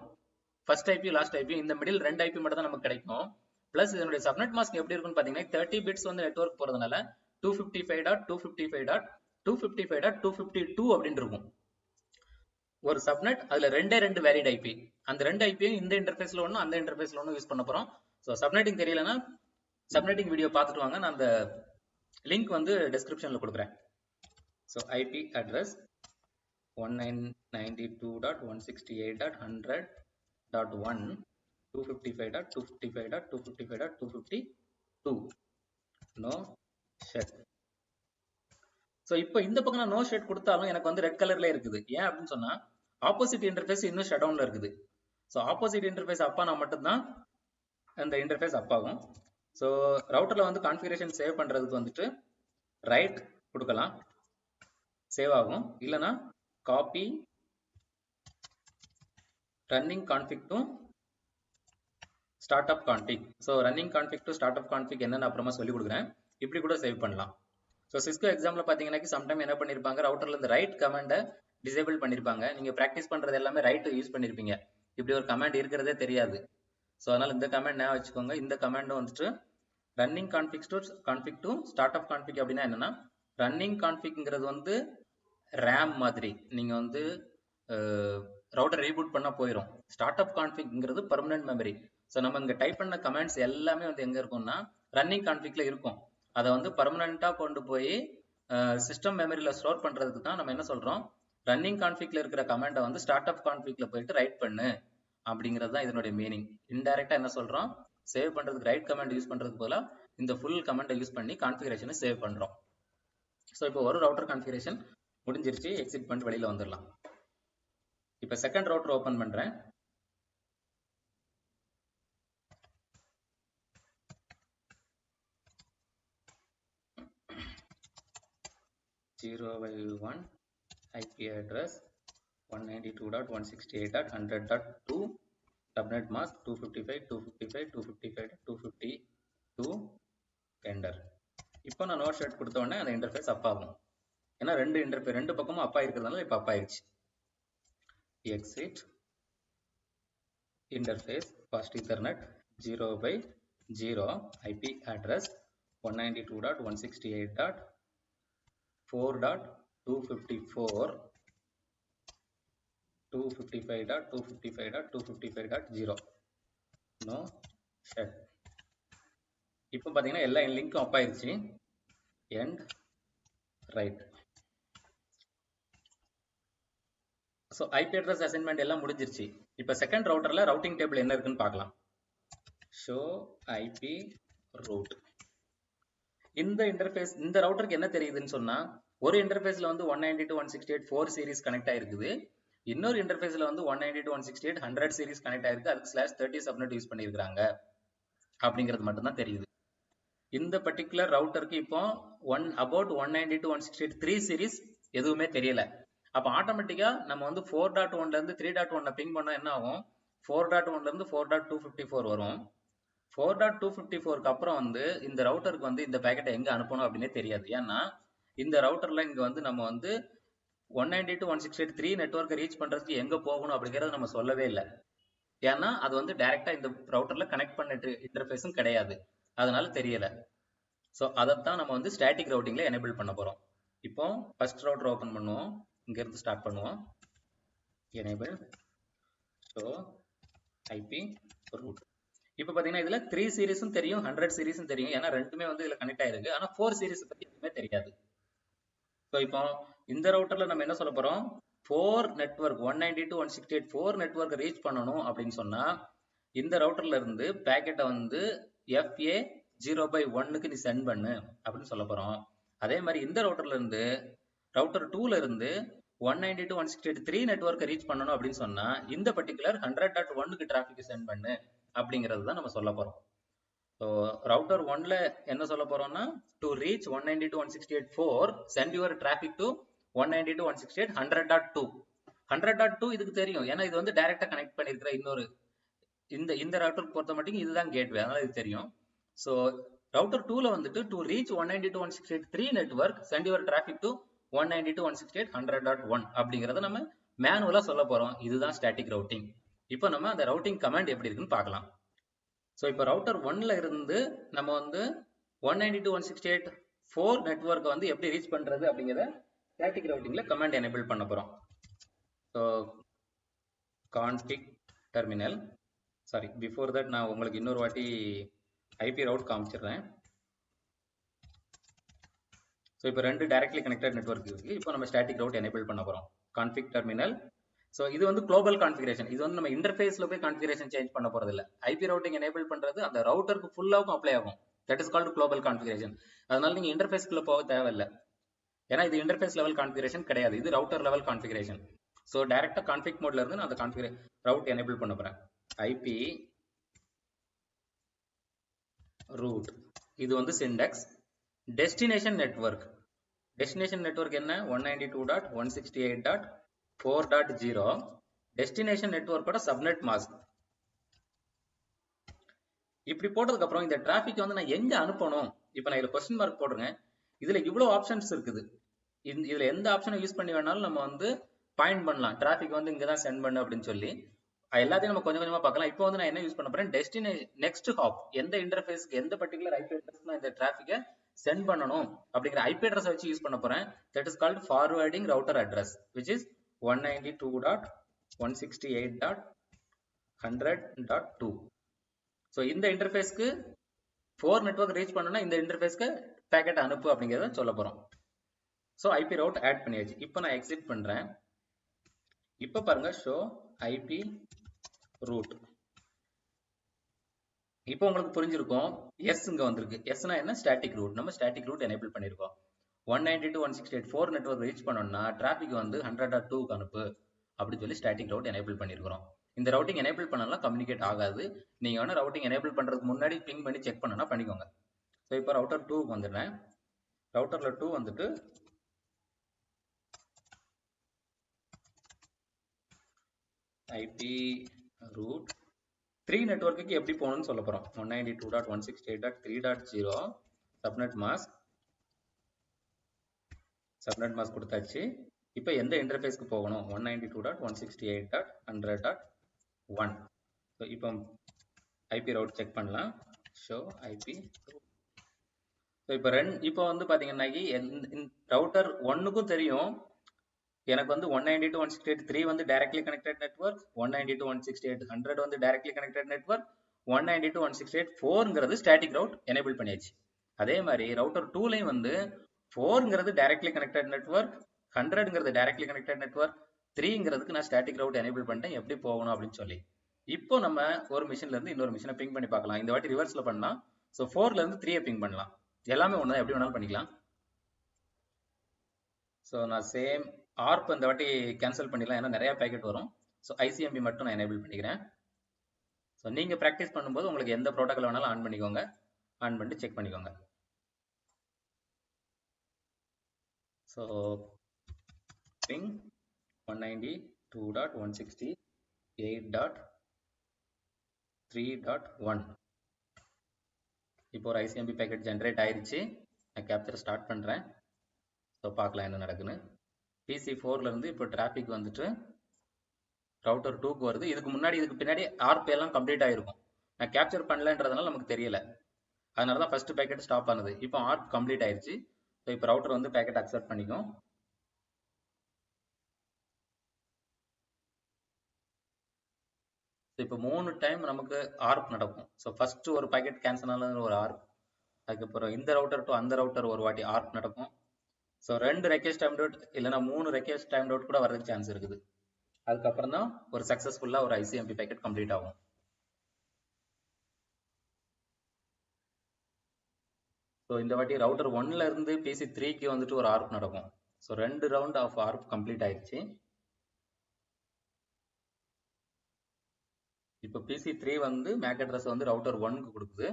ஃபர்ஸ்ட் ஐபி லாஸ்ட் ஐபி இந்த மிடில் 2 ஐபி மட்டும் தான் நமக்கு கிடைக்கும். பிளஸ் இதனுடைய சப்நெட் மாஸ்க் எப்படி இருக்குன்னு பாத்தீங்கன்னா 30 பிட்ஸ் வந்து நெட்வொர்க் போறதுனால 255.255.255.252 அப்படின்னு இருக்கும் ஒரு சப்நெட். அதுல 2 வேலிட் ஐபி. அந்த 2 ஐபியும் இந்த இன்டர்ஃபேஸ்ல ஒன்னும் அந்த இன்டர்ஃபேஸ்ல ஒன்னும் யூஸ் பண்ண போறோம். ஸோ சப்நெட்டிங் தெரியலன்னா சப்நெட்டிங் வீடியோ பார்த்துட்டு வாங்க. நான் அந்த லிங்க் வந்து டிஸ்கிரிப்ஷன்ல கொடுக்குறேன். So IP address 192.168.100.1 255.255.255.252 no shut. So இப்போ இந்த பக்கம் நான் நோ ஷட் கொடுத்தாலும் எனக்கு வந்து ரெட் கலர்ல இருக்குது. ஏன் அப்படின்னு சொன்னா ஆப்போசிட் இன்டர்ஃபேஸ் இன்னும் ஷட் டவுன்ல இருக்குது. ஸோ ஆப்போசிட் இன்டர்ஃபேஸ் அப்பானா மட்டும்தான் அந்த இன்டர்ஃபேஸ் அப் ஆகும். ஸோ ரவுட்டர்ல வந்து கான்ஃபிகரேஷன் சேவ் பண்றதுக்கு வந்துட்டு ரைட் கொடுக்கலாம், சேவ் ஆகும். இல்லைன்னா copy running config to start up config. So running config to start up config என்னன்னு அப்புறமா சொல்லி கொடுக்குறேன். இப்படி கூட சேவ் பண்ணலாம். ஸோ சிஸ்கோ எக்ஸாம்ல பார்த்தீங்கன்னா சம்டைம் என்ன பண்ணிருப்பாங்க, ரவுட்டர்ல இந்த ரைட் கமாண்டை டிசேபிள் பண்ணிருப்பாங்க. நீங்க ப்ராக்டிஸ் பண்றது எல்லாமே ரைட் யூஸ் பண்ணிருப்பீங்க. இப்படி ஒரு கமாண்ட் இருக்கிறதே தெரியாது. ஸோ அதனால இந்த கமாண்ட் ஞாபகம் வச்சுக்கோங்க. இந்த கமாண்ட் வந்துட்டு running config to start up config அப்படின்னா என்னன்னா, ரன்னிங் கான்ஃபிக்ங்கிறது வந்து ரேம் மாதிரி. நீங்க வந்து ரவுட்டர் ரீபூட் பண்ணா போயிடும். ஸ்டார்ட் அப் கான்ஃபிக்ங்கிறது பெர்மனன்ட் மெமரி. ஸோ நம்ம இங்க டைப் பண்ண கமாண்ட்ஸ் எல்லாமே வந்து எங்க இருக்கும்னா ரன்னிங் கான்ஃபிக்ல இருக்கும். அதை வந்து பர்மனண்டா கொண்டு போய் சிஸ்டம் மெமரியில ஸ்டோர் பண்றதுக்கு தான் நம்ம என்ன சொல்றோம், ரன்னிங் கான்ஃபிக்ல இருக்கிற கமாண்டை வந்து ஸ்டார்ட் அப் கான்ஃபிக்ல போயிட்டு ரைட் பண்ணு அப்படிங்கிறது தான் இதனுடைய மீனிங். இன்டைரக்டா என்ன சொல்றோம், சேவ் பண்றதுக்கு ரைட் கமாண்ட் யூஸ் பண்றதுக்கு போல இந்த ஃபுல் கமாண்டை யூஸ் பண்ணி கான்ஃபிகரேஷனை சேவ் பண்றோம். ஸோ இப்போ ஒரு ரவுட்டர் கான்ஃபிகரேஷன் முடிஞ்சிருச்சு. எக்ஸிட் பண்ணிட்டு வெளியில வந்துடலாம். இப்போ செகண்ட் ரவுட்டர் ஓபன் பண்றேன். (0/1) IP address 192.168.100.2 subnet mask 255.255.255.252 enter. இப்போ நான் நோ ஷட் கொடுத்த உடனே அந்த இன்டர்ஃபேஸ் அப் ஆகும். ஏன்னா ரெண்டு பக்கமும் அப்பா இருக்கிறதுனால இப்போ அப்பா ஆயிடுச்சு. Exit interface fast ethernet 0/0 IP address 192.168.4.254 255.255.255.0 no shut. இப்போ பார்த்தீங்கன்னா எல்லா லிங்க்கும் அப் ஆயிடுச்சு. And right. So IP address assignment எல்லாம் முடிஞ்சிருச்சு. இப்போ செகண்ட் ரவுட்டர்ல ரவுட்டிங் டேபிள் என்ன இருக்குன்னு பார்க்கலாம். Show IP route. இந்த இன்டர்ஃபேஸ் இந்த ரவுட்டருக்கு என்ன தெரியுதுன்னு சொன்னா, ஒரு இன்டர்ஃபேஸ்ல வந்து 192.168 4 சீரிஸ் கனெக்ட் ஆயிருக்குது, இன்னொரு இன்டர்ஃபேஸ்ல வந்து 192.168 100 சீரிஸ் கனெக்ட் ஆயிருக்கு, அதுக்கு /30 சப்நெட் யூஸ் பண்ணியிருக்காங்க அப்படிங்கிறது மட்டும் தான் தெரியுது. இந்த பர்டிகுலர் ரவுட்டருக்கு இப்போ about 192.168 3 சீரிஸ் எதுவுமே தெரியல. அப்ப ஆட்டோமேட்டிக்கா நம்ம வந்து 4.1ல இருந்து 3.1ல பிங் பண்ணா என்ன ஆகும், 4.1ல இருந்து 4.254 வரும். 4.254க்கு அப்புறம் வந்து இந்த ரவுட்டருக்கு வந்து இந்த பேக்கெட்டை எங்க அனுப்பணும் அப்படின்னே தெரியாது. ஏன்னா இந்த ரவுட்டர்ல இங்க வந்து நம்ம வந்து 192.168 நெட்வொர்க்கை ரீச் பண்றதுக்கு எங்க போகணும் அப்படிங்கறத நம்ம சொல்லவே இல்லை. ஏன்னா அது வந்து டைரக்டா இந்த ரவுட்டர்ல கனெக்ட் பண்ணிட்டு இன்டர்ஃபேஸும் கிடையாது, அதனால தெரியல. ஸோ அதைத்தான் நம்ம வந்து ஸ்டாட்டிக் ரவுட்டிங்ல எனேபிள் பண்ண போறோம். இப்போ ஃபர்ஸ்ட் ரவுட்டர் ஓபன் பண்ணுவோம், இங்க இருந்து ஸ்டார்ட் பண்ணுவோம். Enable show IP route. இப்போ பாத்தீங்கன்னா இதுல 3 சீரிஸும் தெரியும், 100 சீரிஸும் தெரியும், ஏன்னா ரெண்டுமே வந்து இதுல கனெக்ட் ஆயிருக்கு. ஆனா 4 சீரிஸ் பத்தி எதுவுமே தெரியாது. ஸோ இப்போ இந்த ரவுட்டர்ல நம்ம என்ன சொல்ல போறோம், 4 நெட்வொர்க் 192.168 4 நெட்வொர்க் ரீச் பண்ணணும் அப்படின்னு சொன்னா இந்த ரவுட்டர்ல இருந்து பேக்கெட்டை வந்து FA 0/1க்கு நீ சென்ட் பண்ணு அப்படின்னு சொல்ல போறோம். அதே மாதிரி இந்த ரவுட்டர்ல இருந்து ரவுட்டர் 2ல இருந்து 192.168 3 நெட்வொர்க்கை ரீச் பண்ணணும் அப்படின்னு சொன்னா இந்த பர்டிகுலர் 100.1க்கு டிராபிக் சென்ட் பண்ணு அப்படிங்கிறது தான் நம்ம சொல்ல போறோம். ஸோ ரவுட்டர் 1ல என்ன சொல்ல போறோம்னா, to reach 192.168 4 send your traffic to 192.168 100.2. 100.2 இதுக்கு தெரியும், ஏன்னா இது வந்து டைரக்டா கனெக்ட் பண்ணிருக்கிற இன்னொரு இந்த ரவுட்டருக்கு பொறுத்த மட்டும் இதுதான் கேட்வே, அதனால இது தெரியும். ஸோ ரவுட்டர் 2ல வந்துட்டு to reach 192.168 3 network send your traffic to 192.168 100.1 அப்படிங்கறத நம்ம மேனுவலா சொல்ல போறோம். இதுதான் ஸ்டாட்டிக் ரவுட்டிங். இப்போ நம்ம அந்த ரவுட்டிங் கமாண்ட் எப்படி இருக்குன்னு பார்க்கலாம். ஸோ இப்போ ரவுட்டர் 1ல இருந்து நம்ம வந்து 192.168 4 நெட்வொர்க்கை வந்து எப்படி ரீச் பண்றது அப்படிங்கிறத ஸ்டாட்டிக் ரவுட்டிங்ல கமாண்ட் எனேபிள் பண்ண போறோம். So config terminal, sorry before that நான் உங்களுக்கு இன்னொரு வாட்டி ஐபி ரவுட் காமிச்சிடுறேன். ஸோ இப்போ ரெண்டு டைரக்ட்லி கனெக்டட் நெட்வொர்க் இருக்கு. இப்போ நம்ம ஸ்டாட்டிக் ரவுட் எனேபிள் பண்ண போறோம். Config terminal. ஸோ இது வந்து குளோபல் கான்ஃபிகரேஷன், இது வந்து நம்ம இன்டர்ஃபேஸ்ல போய் கான்ஃபிகரேஷன் சேஞ்ச் பண்ண போறது இல்லை. ஐபி ரவுட்டிங் எனேபிள் பண்றது அந்த ரவுட்டருக்கு ஃபுல்லாவுக்கும் அப்ளை ஆகும். That is called global configuration. அதனால நீங்க இன்டர்ஃபேஸ்க்குள்ள போக தேவையில்லை, ஏன்னா இது இன்டர்ஃபேஸ் லெவல் கான்ஃபிகரேஷன் கிடையாது, இது ரவுட்டர் லெவல் கான்ஃபிகரேஷன். ஸோ டைரக்டா கான்ஃபிக் மோட்ல இருந்து நான் அந்த ரவுட் எனேபிள் பண்ண போறேன். ஐபி ரூட், இது வந்து Sintex. Destination network, destination network என்ன, 192.168.4.0 டெஸ்டினேஷன் நெட்வொர்க்கோட சப்நெட் மாஸ்க். இப்படி போட்டதுக்கு அப்புறம் இந்த டிராபிக் வந்து நான் எங்க அனுப்பணும், இப்போ நான் இதுல கொஸ்டின் மார்க் போடுறேன். இதுல இவ்வளவு ஆப்ஷன்ஸ் இருக்குது, இதுல எந்த ஆப்ஷனை யூஸ் பண்ணி வேணாலும் நம்ம வந்து பாயிண்ட் பண்ணலாம், டிராபிக் வந்து இங்கதான் சென்ட் பண்ணு அப்படின்னு சொல்லி. எல்லாத்தையும் நம்ம கொஞ்சம் கொஞ்சமா பார்க்கலாம். இப்போ வந்து நான் என்ன யூஸ் பண்ண போறேன், டெஸ்டினேஷன் நெக்ஸ்ட் ஹாப், எந்த இன்டர்ஃபேஸ்க்கு எந்த பர்டிகுலர் ஐபி அட்ரஸ் நான் இந்த டிராபிக்கை சென்ட் பண்ணணும் அப்படிங்கிற ஐபி அட்ரஸ் வச்சு யூஸ் பண்ண போறேன். That is called forwarding router address, which is 192.168.100.2. So இந்த இன்டர்ஃபேஸ்க்கு 4 நெட்வொர்க் ரீச் பண்ணணும்னா இந்த இன்டர்ஃபேஸ்க்கு பேக்கெட் அனுப்பு அப்படிங்கிறத சொல்ல போறோம். ஸோ ஐபி ரவுட் ஆட் பண்ணியாச்சு. இப்போ நான் எக்ஸிட் பண்றேன். இப்போ பாருங்க, ஷோ ஐபி ரூட். இப்போ உங்களுக்கு புரிஞ்சிருக்கும், எஸ் இங்க வந்திருக்கு. எஸ்னா என்ன, ஸ்டாட்டிக் ரூட். நம்ம ஸ்டாட்டிக் ரூட் எனேபிள் பண்ணிருக்கோம். 192.168 4 நெட்வொர்க் ரீச் பண்ணோம்னா டிராபிக் வந்து 100.2க்கு அனுப்பு அப்படின்னு சொல்லி ஸ்டாட்டிக் ரவுட் எனேபிள் பண்ணிருக்கிறோம். இந்த ரவுட்டிங் எனேபிள் பண்ணலாம் கம்யூனிகேட் ஆகாது. நீங்க வேணா ரவுட்டிங் எனேபிள் பண்றதுக்கு முன்னாடி பிங் பண்ணி செக் பண்ணனா பண்ணிக்கோங்க. ஸோ இப்போ ரவுட்டர் 2க்கு வந்துடுறேன். ரவுட்டர்ல 2 வந்துட்டு ஐபி ரூட் 3 நெட்வொர்க்குக்கு எப்படி போகணும்னு சொல்ல போறோம். 192.168.3.0 சப்நெட் மாஸ்க், சப்நெட் மாஸ்க் கொடுத்தாச்சு. இப்போ எந்த இன்டர்ஃபேஸ்க்கு போகணும், 192.168.100.1. ஸோ இப்போ ஐபி ரவுட் செக் பண்ணலாம். Show IP. ஸோ இப்போ வந்து பாத்தீங்கன்னா ரவுட்டர் 1க்கும் தெரியும் எனக்கு வந்து 192.168.3 வந்து டைரக்ட்லி கனெக்டட் நெட்வொர்க், 192.168.100 வந்து டைரக்ட்லி கனெக்டட் நெட்வொர்க், 192.168.4ங்கிறது ஸ்டாட்டிக் ரவுட் எனேபிள் பண்ணியாச்சு. அதே மாதிரி ரவுட்டர் 2லையும் வந்து 4ங்கிறது டைரக்ட்லி கனெக்டட் நெட்வொர்க், 100ங்கிறது டைரக்ட்லி கனெக்டட் நெட்வொர்க், 3ங்கிறதுக்கு நான் ஸ்டாட்டிக் ரவுட் எனேபிள் பண்ணிட்டேன் எப்படி போகணும் அப்படின்னு சொல்லி. இப்போ நம்ம ஒரு மிஷின்ல இருந்து இன்னொரு மிஷினை பிங் பண்ணி பார்க்கலாம். இந்த வாட்டி ரிவர்ஸ்ல பண்ணலாம். ஸோ 4ல இருந்து 3 பிங் பண்ணலாம். எல்லாமே ஒன்று தான், எப்படி வேணாலும் பண்ணிக்கலாம். ஸோ நான் சேம் ஆர்ப் இந்த வாட்டி கேன்சல் பண்ணிடலாம், ஏன்னா நிறைய பேக்கெட் வரும். ஸோ ஐசிஎம்பி மட்டும் நான் எனேபிள் பண்ணிக்கிறேன். ஸோ நீங்கள் ப்ராக்டிஸ் பண்ணும்போது உங்களுக்கு எந்த ப்ரோட்டோக்கால் வேணாலும் ஆன் பண்ணிக்கோங்க, ஆன் பண்ணிட்டு செக் பண்ணிக்கோங்க. So ping 192.168.3.1. இப்போ ஒரு ஐசிஎம்பி பேக்கெட் ஜென்ரேட் ஆயிடுச்சு. நான் கேப்சர் ஸ்டார்ட் பண்ணுறேன். ஸோ பார்க்கலாம் என்ன நடக்குன்னு. PC4 இருந்து இப்போ டிராஃபிக் வந்துட்டு ரவுட்டர் 2க்கு வருது. இதுக்கு முன்னாடி இதுக்கு பின்னாடி ஆர்பி எல்லாம் கம்ப்ளீட் ஆகிருக்கும். நான் கேப்சர் பண்ணலன்றதுனால நமக்கு தெரியல, அதனால தான் ஃபர்ஸ்ட் பேக்கெட் ஸ்டாப் ஆனது. இப்போ ஆர்ப் கம்ப்ளீட் ஆயிடுச்சு. ஸோ இப்போ ரவுட்டர் வந்து பேக்கெட் அக்செப்ட் பண்ணிக்கும். இப்போ 3 டைம் நமக்கு ஆர்ப் நடக்கும். ஸோ ஃபர்ஸ்ட் ஒரு பேக்கெட் கேன்சல் ஆனது ஒரு ஆர்ப், அதுக்கப்புறம் இந்த ரவுட்டர் டு அந்த ரவுட்டர் ஒரு வாட்டி ஆர்ப் நடக்கும். ஸோ 2 ரெக்வெஸ்ட் டைம் அவுட் இல்லைன்னா 3 ரெக்வெஸ்ட் டைம் அவுட் கூட வரதுக்கு சான்ஸ் இருக்குது. அதுக்கப்புறம் தான் ஒரு சக்ஸஸ்ஃபுல்லாக ஒரு ஐசிஎம்பி பேக்கெட் கம்ப்ளீட் ஆகும். ஸோ இந்த வாட்டி ரவுட்டர் 1ல இருந்து PC3க்கு வந்துட்டு ஒரு ஆர்ப் நடக்கும். ஸோ 2 ரவுண்ட் ஆஃப் ஆர்ப் கம்ப்ளீட் ஆயிடுச்சு. இப்போ PC3 வந்து மேக் அட்ரஸ் வந்து ரவுட்டர் 1க்கு கொடுக்குது.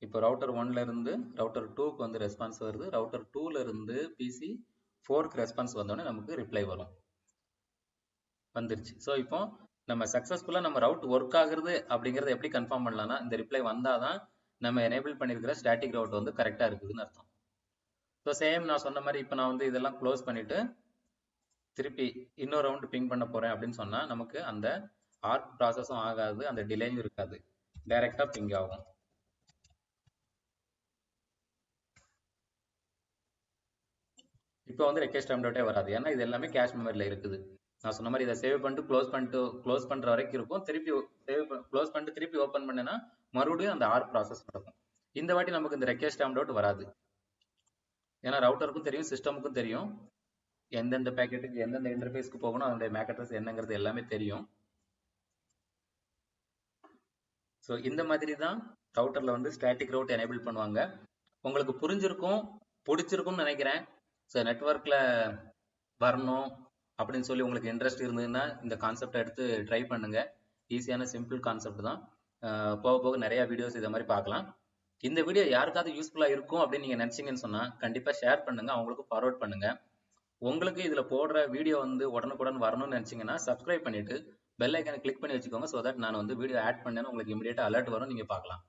இப்போ ரவுட்டர் 1ல இருந்து ரவுட்டர் 2க்கு வந்து ரெஸ்பான்ஸ் வருது. ரவுட்டர் 2ல இருந்து PC4க்கு ரெஸ்பான்ஸ் வந்தோடனே நமக்கு ரிப்ளை வரும், வந்துருச்சு. ஸோ இப்போ நம்ம சக்ஸஸ்ஃபுல்லாக நம்ம ரவுட் ஒர்க் ஆகுறது அப்படிங்கிறத எப்படி கன்ஃபார்ம் பண்ணலாம்னா, இந்த ரிப்ளை வந்தாதான் நம்ம எனேபிள் பண்ணியிருக்கிற ஸ்டாட்டிக் ரவுட் வந்து கரெக்டாக இருக்குதுன்னு அர்த்தம். ஸோ சேம் நான் சொன்ன மாதிரி இப்போ நான் வந்து இதெல்லாம் க்ளோஸ் பண்ணிட்டு திருப்பி இன்னொரு ரவுண்ட் பிங் பண்ண போறேன் அப்படின்னு சொன்னா நமக்கு அந்த ஆர்க் ப்ராசஸும் ஆகாது, அந்த டிலேயும் இருக்காது, டைரக்டா பிங் ஆகும். இப்போ வந்து ரெக்வெஸ்ட் டைம் டாட்டே வராது, ஏன்னா இது எல்லாமே கேஷ் மெமரியில் இருக்குது. நான் சொன்ன மாதிரி இதை சேவ் பண்ணிட்டு க்ளோஸ் பண்ற வரைக்கும் இருக்கும். திருப்பி க்ளோஸ் பண்ணிட்டு திருப்பி ஓப்பன் பண்ணேன்னா மறுபடியும் அந்த ஆர்க் ப்ராசஸ் நடக்கும். இந்த வாட்டி நமக்கு இந்த ரெக்வெஸ்ட் டைம் டாட் வராது, ஏன்னா ரவுட்டருக்கும் தெரியும் சிஸ்டமுக்கும் தெரியும் எந்தெந்த பேக்கெட்டுக்கு எந்தெந்த இன்டர்ஃபேஸ்க்கு போகணும், அதனுடைய மேக் அட்ரஸ் என்னங்கிறது எல்லாமே தெரியும். ஸோ இந்த மாதிரி தான் ரவுட்டரில் வந்து ஸ்டாட்டிக் ரவுட் எனேபிள் பண்ணுவாங்க. உங்களுக்கு புரிஞ்சிருக்கும், பிடிச்சிருக்கும்னு நினைக்கிறேன். ஸோ நெட்ஒர்க்கில் வரணும் அப்படின்னு சொல்லி உங்களுக்கு இன்ட்ரெஸ்ட் இருந்ததுன்னா இந்த கான்செப்டை எடுத்து ட்ரை பண்ணுங்க. ஈஸியான சிம்பிள் கான்செப்ட் தான். போக போக நிறைய வீடியோஸ் இதை மாதிரி பார்க்கலாம். இந்த வீடியோ யாருக்காவது யூஸ்ஃபுல்லாக இருக்கும் அப்படின்னு நீங்கள் நினச்சிங்கன்னு சொன்னால் கண்டிப்பாக ஷேர் பண்ணுங்கள், அவங்களுக்கு ஃபார்வர்ட் பண்ணுங்கள். உங்களுக்கு இதில் போடுற வீடியோ வந்து உடனுக்குடன் வரணும்னு நினச்சிங்கன்னா சப்ஸ்கிரைப் பண்ணிவிட்டு பெல் ஐக்கனை கிளிக் பண்ணி வச்சுக்கோங்க. ஸோ தட் நான் வந்து வீடியோ ஆட் பண்ணேன்னு உங்களுக்கு இமீடியட்டாக அலர்ட் வரும், நீங்கள் பார்க்கலாம்.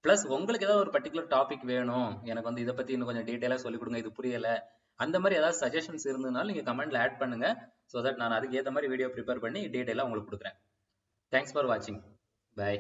ப்ளஸ் உங்களுக்கு ஏதாவது ஒரு பர்டிகுலர் டாபிக் வேணும், எனக்கு வந்து இதை பற்றி இன்னும் கொஞ்சம் டீட்டெயிலாக சொல்லிக் கொடுங்க, இது புரியலை, அந்த மாதிரி ஏதாவது சஜஷன்ஸ் இருந்ததுனாலும் நீங்கள் கமெண்ட்ல ஆட் பண்ணுங்க. ஸோ தட் நான் அதுக்கு ஏற்ற மாதிரி வீடியோ ப்ரிப்பேர் பண்ணி டீட்டெயிலாக உங்களுக்கு கொடுக்குறேன். தேங்க்ஸ் ஃபார் வாட்சிங். பை.